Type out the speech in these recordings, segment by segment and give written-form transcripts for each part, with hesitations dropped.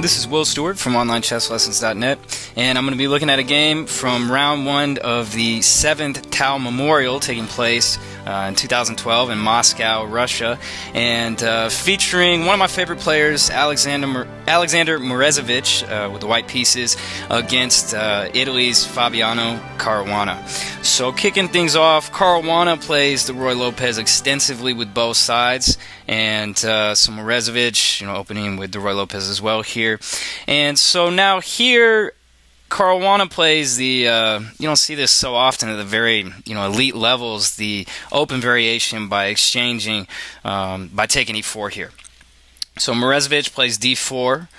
This is Will Stewart from OnlineChessLessons.net, and I'm going to be looking at a game from round 1 of the 7th Tau Memorial taking place in 2012 in Moscow, Russia, and featuring one of my favorite players, Alexander Morozevich, with the white pieces, against Italy's Fabiano Caruana. So kicking things off, Caruana plays the Ruy Lopez extensively with both sides, and some Morozevich, opening with the Ruy Lopez as well here. And so now here, Caruana plays the, you don't see this so often at the very, elite levels, the open variation by exchanging, by taking e4 here. So Morozevich plays d4,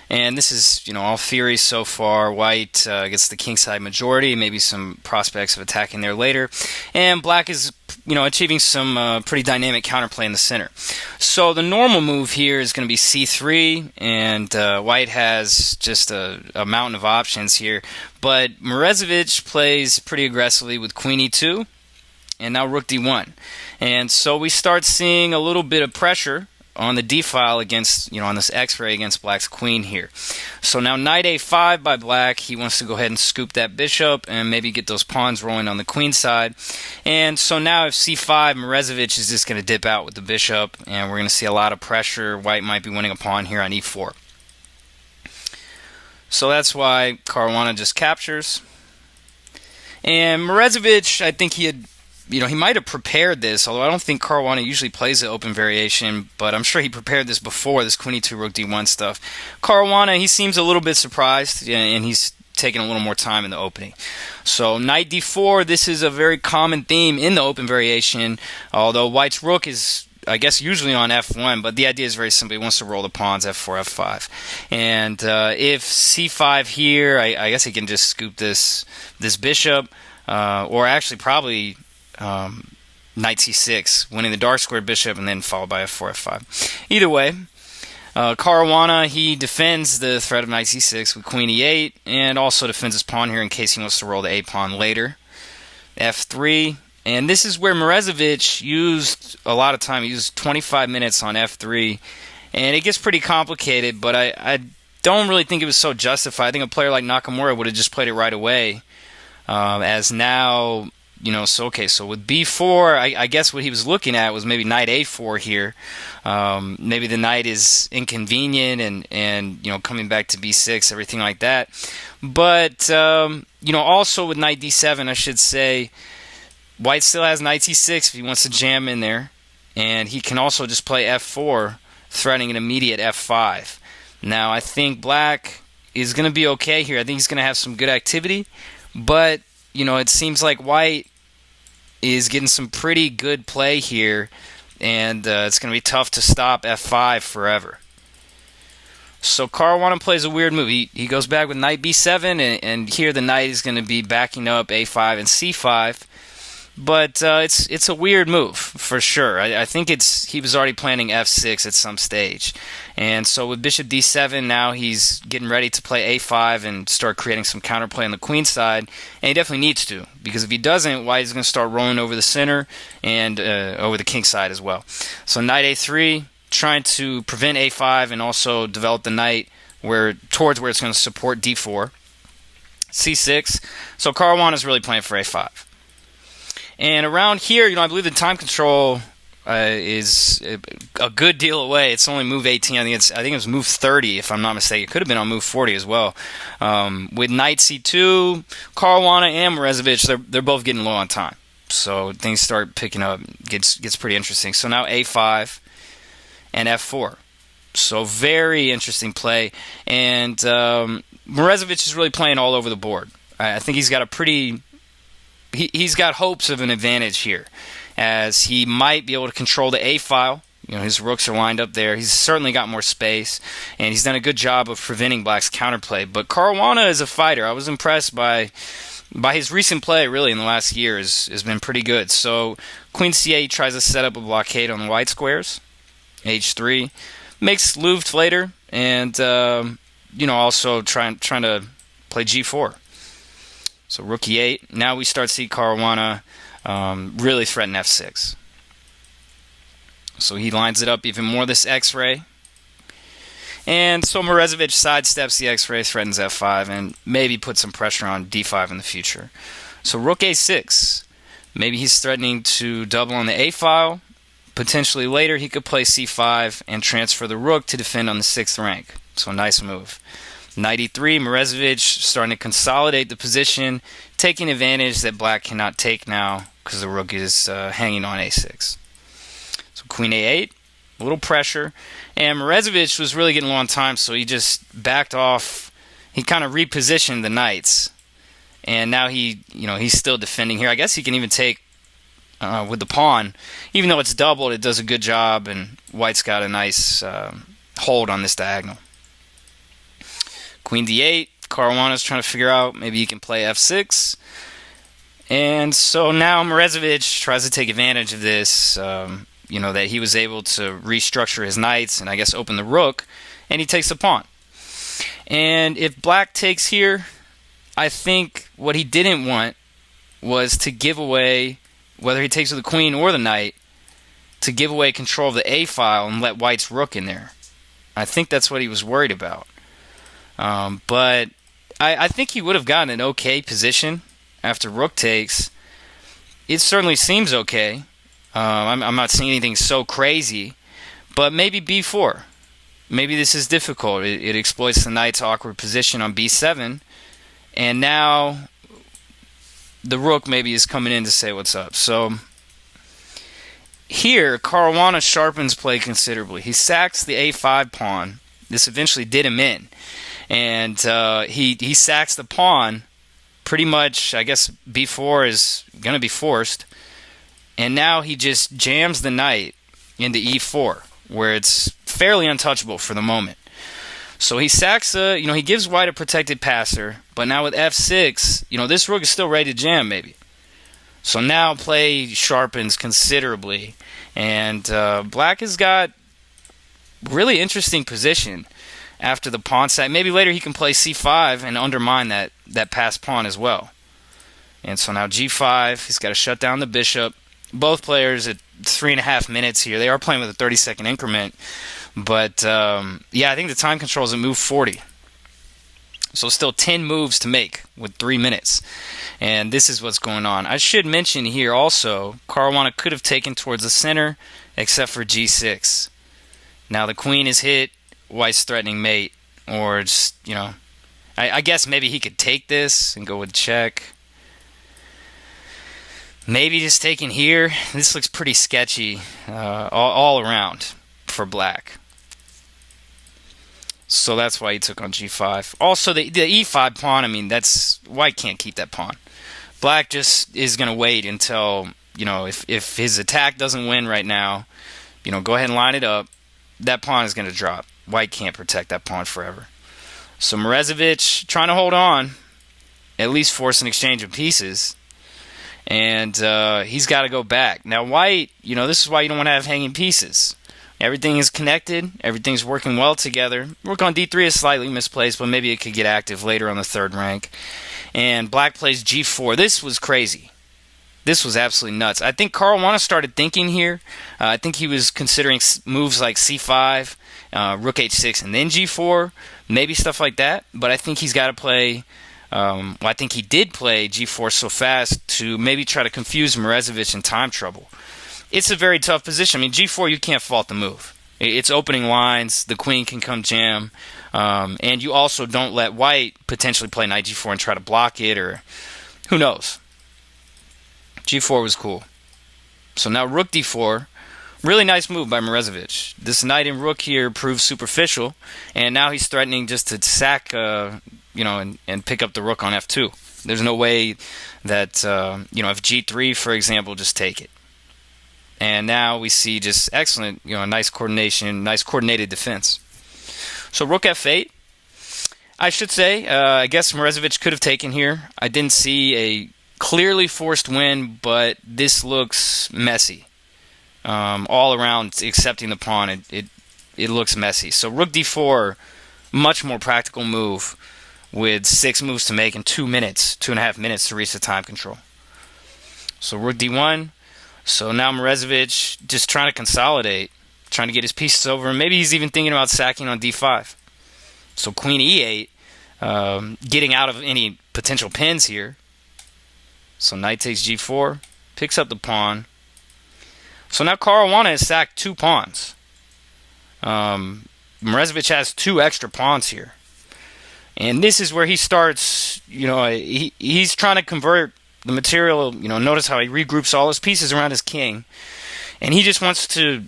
and this is, all theory so far. White gets the kingside majority, maybe some prospects of attacking there later, and black is, achieving some pretty dynamic counterplay in the center. So the normal move here is going to be c3, and white has just a mountain of options here, but Morozevich plays pretty aggressively with queen e2, and now rook d1, and so we start seeing a little bit of pressure on the d-file against, on this x-ray against black's queen here. So now knight a5 by black. He wants to go ahead and scoop that bishop and maybe get those pawns rolling on the queen side. And so now if c5, Morozevich is just going to dip out with the bishop, and we're going to see a lot of pressure. White might be winning a pawn here on e4. So that's why Caruana just captures. And Morozevich, I think he might have prepared this, although I don't think Caruana usually plays the open variation, but I'm sure he prepared this before, this queen e2, rook d1 stuff. Caruana, he seems a little bit surprised, and he's taking a little more time in the opening. So knight d4, this is a very common theme in the open variation, although white's rook is, I guess, usually on f1, but the idea is very simple. He wants to roll the pawns, f4, f5. And if c5 here, I guess he can just scoop this bishop, or actually probably knight c6, winning the dark square bishop, and then followed by f4, f5. Either way, Caruana, he defends the threat of knight c6 with queen e8, and also defends his pawn here in case he wants to roll the a pawn later. f3, and this is where Morozevich used a lot of time. He used 25 minutes on f3, and it gets pretty complicated, but I don't really think it was so justified. I think a player like Nakamura would have just played it right away, as now... so with b4, I guess what he was looking at was maybe knight a4 here. Maybe the knight is inconvenient and coming back to b6, everything like that. But, also with knight d7, I should say, white still has knight c6 if he wants to jam in there. And he can also just play f4, threatening an immediate f5. Now, I think black is going to be okay here. I think he's going to have some good activity, but it seems like white is getting some pretty good play here, and it's going to be tough to stop f5 forever. So Caruana plays a weird move. He goes back with knight b7, and here the knight is going to be backing up a5 and c5. But it's a weird move for sure. I think he was already planning f6 at some stage, and so with bishop d7 now he's getting ready to play a5 and start creating some counterplay on the queen side, and he definitely needs to, because if he doesn't, white is going to start rolling over the center and over the king side as well. So knight a3, trying to prevent a5 and also develop the knight towards where it's going to support d4. c6. So Caruana is really playing for a5. And around here, I believe the time control is a good deal away. It's only move 18. I think it was move 30, if I'm not mistaken. It could have been on move 40 as well. With knight c2, Caruana and Morozevich, they're both getting low on time. So things start picking up. Gets pretty interesting. So now a5 and f4. So very interesting play. And Morozevich is really playing all over the board. I think he's got he's got hopes of an advantage here, as he might be able to control the A file. His rooks are lined up there. He's certainly got more space, and he's done a good job of preventing black's counterplay. But Caruana is a fighter. I was impressed by his recent play, really, in the last year has been pretty good. So queen c8 tries to set up a blockade on the white squares. h3 makes Luft later, and also trying to play g4. So rook e8. Now we start to see Caruana really threaten f6. So he lines it up even more, this x-ray. And so Morozevich sidesteps the X-ray, threatens f5, and maybe puts some pressure on d5 in the future. So rook a6. Maybe he's threatening to double on the a file. Potentially later he could play c5 and transfer the rook to defend on the 6th rank. So nice move. Knight e3, Morozevich starting to consolidate the position, taking advantage that black cannot take now because the rook is hanging on a6. So queen a8, a little pressure, and Morozevich was really getting low on time, so he just backed off. He kind of repositioned the knights, and now he's still defending here. I guess he can even take with the pawn. Even though it's doubled, it does a good job, and white's got a nice hold on this diagonal. Queen d8, Caruana's trying to figure out maybe he can play f6. And so now Morozevich tries to take advantage of this, that he was able to restructure his knights and I guess open the rook, and he takes the pawn. And if black takes here, I think what he didn't want was to give away, whether he takes with the queen or the knight, to give away control of the a file and let white's rook in there. I think that's what he was worried about. But I think he would have gotten an okay position after rook takes. It certainly seems okay. I'm not seeing anything so crazy, but maybe b4. Maybe this is difficult. It exploits the knight's awkward position on b7, and now the rook maybe is coming in to say what's up. So here, Caruana sharpens play considerably. He sacks the a5 pawn. This eventually did him in. And he sacks the pawn. Pretty much, I guess b4 is going to be forced. And now he just jams the knight into e4, where it's fairly untouchable for the moment. So he sacks he gives white a protected passer, but now with f6, this rook is still ready to jam maybe. So now play sharpens considerably, and black has got really interesting position after the pawn sack. Maybe later he can play c5 and undermine that passed pawn as well. And so now g5, he's got to shut down the bishop. Both players at 3.5 minutes here. They are playing with a 30-second increment. But, I think the time control is at move 40. So still 10 moves to make with 3 minutes. And this is what's going on. I should mention here also, Caruana could have taken towards the center, except for g6. Now the queen is hit, white's threatening mate. Or just, I guess maybe he could take this and go with check. Maybe just taking here. This looks pretty sketchy all around for black. So that's why he took on g5. Also, the e5 pawn, that's white can't keep that pawn. Black just is going to wait until, if his attack doesn't win right now, go ahead and line it up. That pawn is going to drop. White can't protect that pawn forever. So Morozevich trying to hold on, at least force an exchange of pieces. And he's got to go back. Now white, this is why you don't want to have hanging pieces. Everything is connected. Everything's working well together. Rook on d3 is slightly misplaced, but maybe it could get active later on the 3rd rank. And black plays g4. This was crazy. This was absolutely nuts. I think Caruana started thinking here. I think he was considering moves like c5, rook h6, and then g4. Maybe stuff like that. But I think he's got to play... I think he did play g4 so fast to maybe try to confuse Morozevich in time trouble. It's a very tough position. G4, you can't fault the move. It's opening lines. The queen can come jam. And you also don't let white potentially play knight g4 and try to block it, or who knows. g4 was cool. So now rook d4. Really nice move by Morozevich. This knight and rook here proves superficial, and now he's threatening just to sack, and pick up the rook on f2. There's no way that, if g3, for example, just take it. And now we see just excellent, nice coordination, nice coordinated defense. So rook f8. I should say, I guess Morozevich could have taken here. I didn't see a clearly forced win, but this looks messy. All around, accepting the pawn, it looks messy. So rook d4, much more practical move with 6 moves to make in 2 minutes, 2.5 minutes to reach the time control. So rook d1. So now Morozevich just trying to consolidate, trying to get his pieces over, and maybe he's even thinking about sacking on d5. So queen e8, getting out of any potential pins here. So knight takes g4, picks up the pawn. So now Caruana has sacked 2 pawns. Morozevich has 2 extra pawns here. And this is where he starts, he's trying to convert the material. Notice how he regroups all his pieces around his king. And he just wants to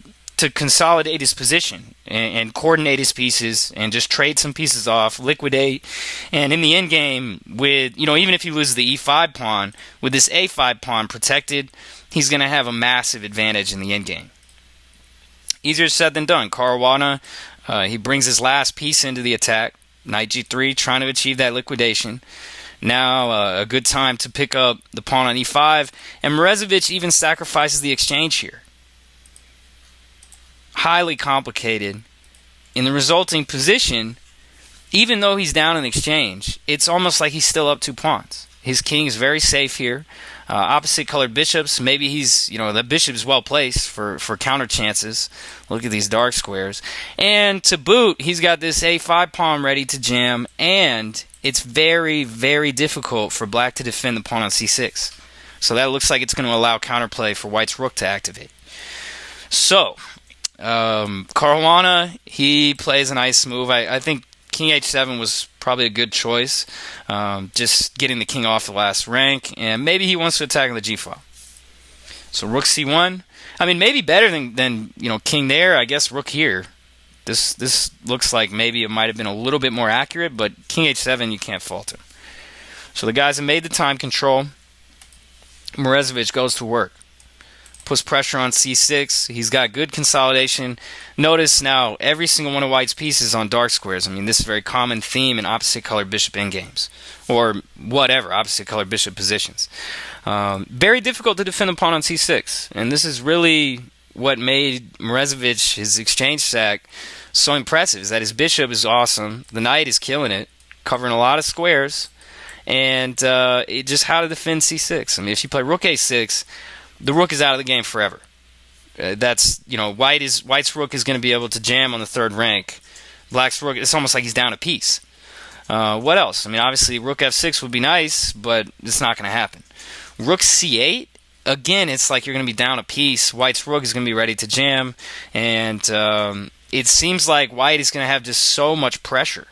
consolidate his position and coordinate his pieces and just trade some pieces off, liquidate. And in the endgame, with, even if he loses the e5 pawn, with this a5 pawn protected, he's going to have a massive advantage in the endgame. Easier said than done. Caruana, he brings his last piece into the attack. Knight g3, trying to achieve that liquidation. Now a good time to pick up the pawn on e5. And Morozevich even sacrifices the exchange here. Highly complicated. In the resulting position, even though he's down in exchange, it's almost like he's still up 2 pawns. His king is very safe here. Opposite colored bishops, maybe he's, the bishop is well placed for counter chances. Look at these dark squares. And to boot, he's got this a5 pawn ready to jam, and it's very, very difficult for black to defend the pawn on c6. So that looks like it's going to allow counterplay for white's rook to activate. So, Caruana, he plays a nice move. I think king h7 was probably a good choice. Just getting the king off the last rank, and maybe he wants to attack on the g-file. So rook c1. I mean, maybe better than king there. I guess rook here. This looks like maybe it might have been a little bit more accurate, but king h7, you can't fault him. So the guys have made the time control. Morozevich goes to work. Puts pressure on c6. He's got good consolidation. Notice now every single one of white's pieces on dark squares. I mean, this is a very common theme in opposite colored bishop endgames, or whatever, opposite colored bishop positions. Very difficult to defend the pawn on c6, and this is really what made Morozevich, his exchange sack, so impressive, is that his bishop is awesome, the knight is killing it, covering a lot of squares, and just how to defend c6. I mean, if you play rook a6, the rook is out of the game forever. That's, white's rook is going to be able to jam on the 3rd rank. Black's rook, it's almost like he's down a piece. What else? I mean, obviously, rook f6 would be nice, but it's not going to happen. Rook c8, again, it's like you're going to be down a piece. White's rook is going to be ready to jam, and it seems like white is going to have just so much pressure.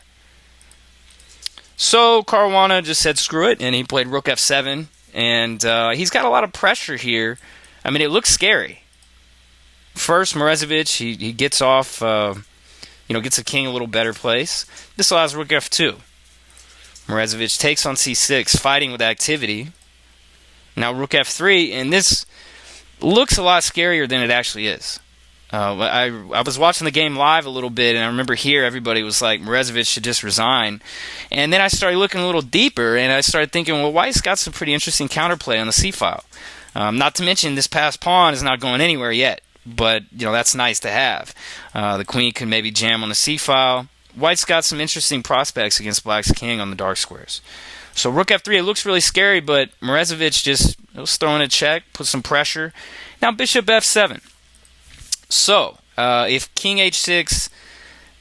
So Caruana just said screw it, and he played rook f7. And he's got a lot of pressure here. I mean, it looks scary. First, Morozevich, he gets off, gets the king a little better place. This allows rook f2. Morozevich takes on c6, fighting with activity. Now rook f3, and this looks a lot scarier than it actually is. I was watching the game live a little bit, and I remember here everybody was like, Morozevich should just resign. And then I started looking a little deeper, and I started thinking, well, white's got some pretty interesting counterplay on the c-file. Not to mention, this passed pawn is not going anywhere yet, but that's nice to have. The queen could maybe jam on the c-file. White's got some interesting prospects against black's king on the dark squares. So rook f3, it looks really scary, but Morozevich just was throwing a check, put some pressure. Now bishop f7. So, if king h6,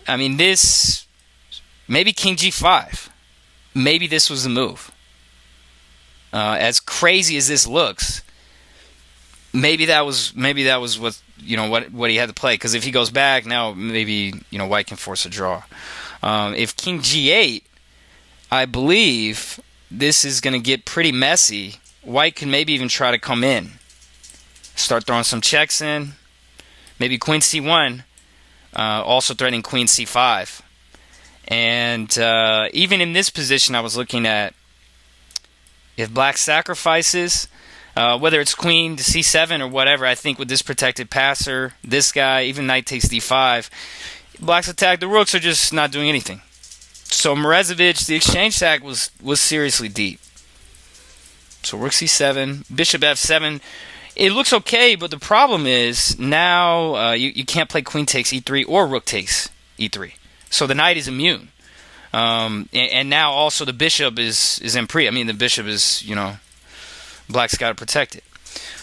I mean, this, maybe king g5, maybe this was the move. As crazy as this looks, maybe that was what what he had to play. Because if he goes back now, maybe white can force a draw. If king g8, I believe this is going to get pretty messy. White can maybe even try to come in, start throwing some checks in. Maybe queen c1, also threatening queen c5. And even in this position I was looking at, if black sacrifices, whether it's queen to c7 or whatever, I think with this protected passer, this guy, even knight takes d5, black's attack, the rooks are just not doing anything. So Morozevich, the exchange sack was seriously deep. So rook c7, bishop f7, it looks okay, but the problem is now you can't play queen takes e3 or rook takes e3. So the knight is immune. And now also the bishop is in pre. I mean, the bishop is, black's got to protect it.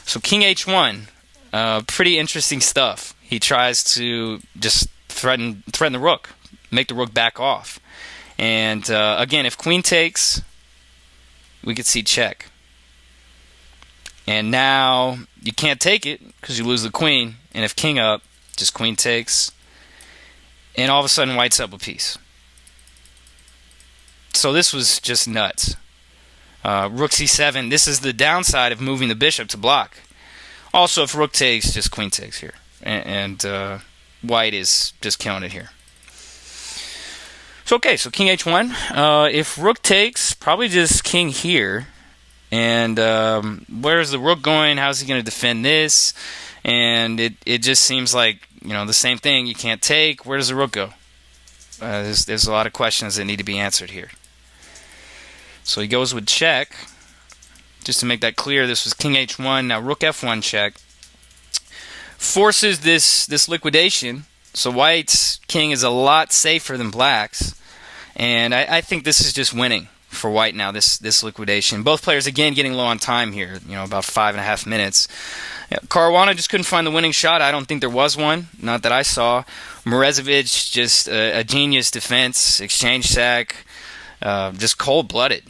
So king h1, pretty interesting stuff. He tries to just threaten the rook, make the rook back off. And again, if queen takes, we could see check. And now you can't take it because you lose the queen. And if king up, just queen takes. And all of a sudden, white's up a piece. So this was just nuts. Rook c7. This is the downside of moving the bishop to block. Also, if rook takes, just queen takes here. And white is just killing it here. So, okay, so king h1. If rook takes, probably just king here. And where's the rook going? How's he going to defend this? And it just seems like, the same thing. You can't take. Where does the rook go? There's a lot of questions that need to be answered here. So he goes with check. Just to make that clear, this was king h1. Now rook f1 check. Forces this liquidation. So white's king is a lot safer than black's. And I think this is just winning for white now, this liquidation. Both players, again, getting low on time here, about 5.5 minutes. Caruana just couldn't find the winning shot. I don't think there was one, not that I saw. Morozevich, just a genius defense, exchange sack, just cold-blooded.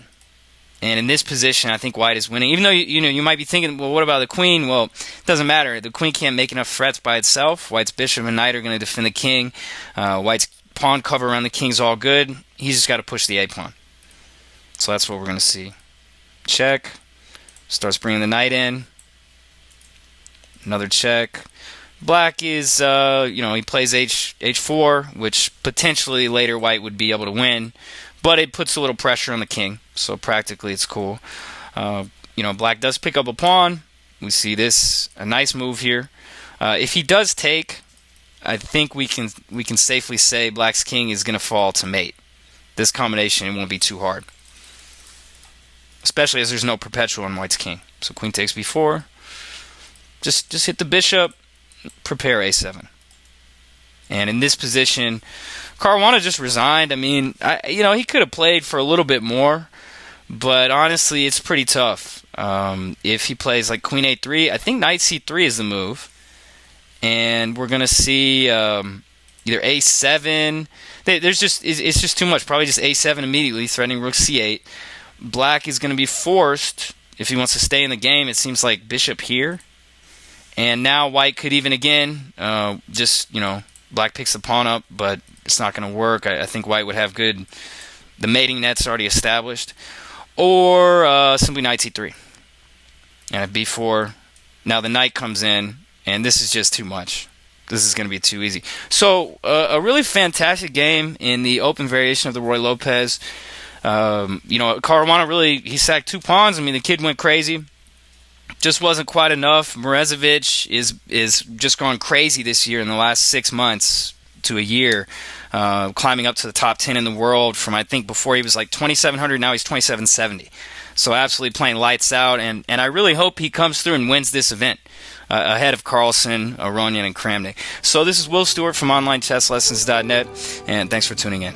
And in this position, I think white is winning. Even though you might be thinking, well, what about the queen? Well, it doesn't matter. The queen can't make enough threats by itself. White's bishop and knight are going to defend the king. White's pawn cover around the king's all good. He's just got to push the a-pawn. So that's what we're going to see. Check. Starts bringing the knight in. Another check. Black is, he plays h4, which potentially later white would be able to win. But it puts a little pressure on the king. So practically it's cool. Black does pick up a pawn. We see this, a nice move here. If he does take, I think we can safely say black's king is going to fall to mate. This combination won't be too hard. Especially as there's no perpetual on white's king. So queen takes b4. Just hit the bishop. Prepare a7. And in this position, Caruana just resigned. I mean, he could have played for a little bit more. But honestly, it's pretty tough. If he plays like queen a3, I think knight c3 is the move. And we're going to see either a7. It's just too much. Probably just a7 immediately, threatening rook c8. Black is going to be forced, if he wants to stay in the game, it seems like bishop here. And now white could even again, black picks the pawn up, but it's not going to work. I think white would have the mating net's already established. Or simply knight c3. And at b4, now the knight comes in, and this is just too much. This is going to be too easy. So, a really fantastic game in the open variation of the Ruy Lopez. Caruana really, he sacked 2 pawns. I mean, the kid went crazy. Just wasn't quite enough. Morozevich is just gone crazy this year in the last 6 months to a year, climbing up to the top 10 in the world from, I think, before he was like 2,700, now he's 2,770. So absolutely playing lights out, and I really hope he comes through and wins this event ahead of Carlsen, Aronian, and Kramnik. So this is Will Stewart from OnlineChessLessons.net, and thanks for tuning in.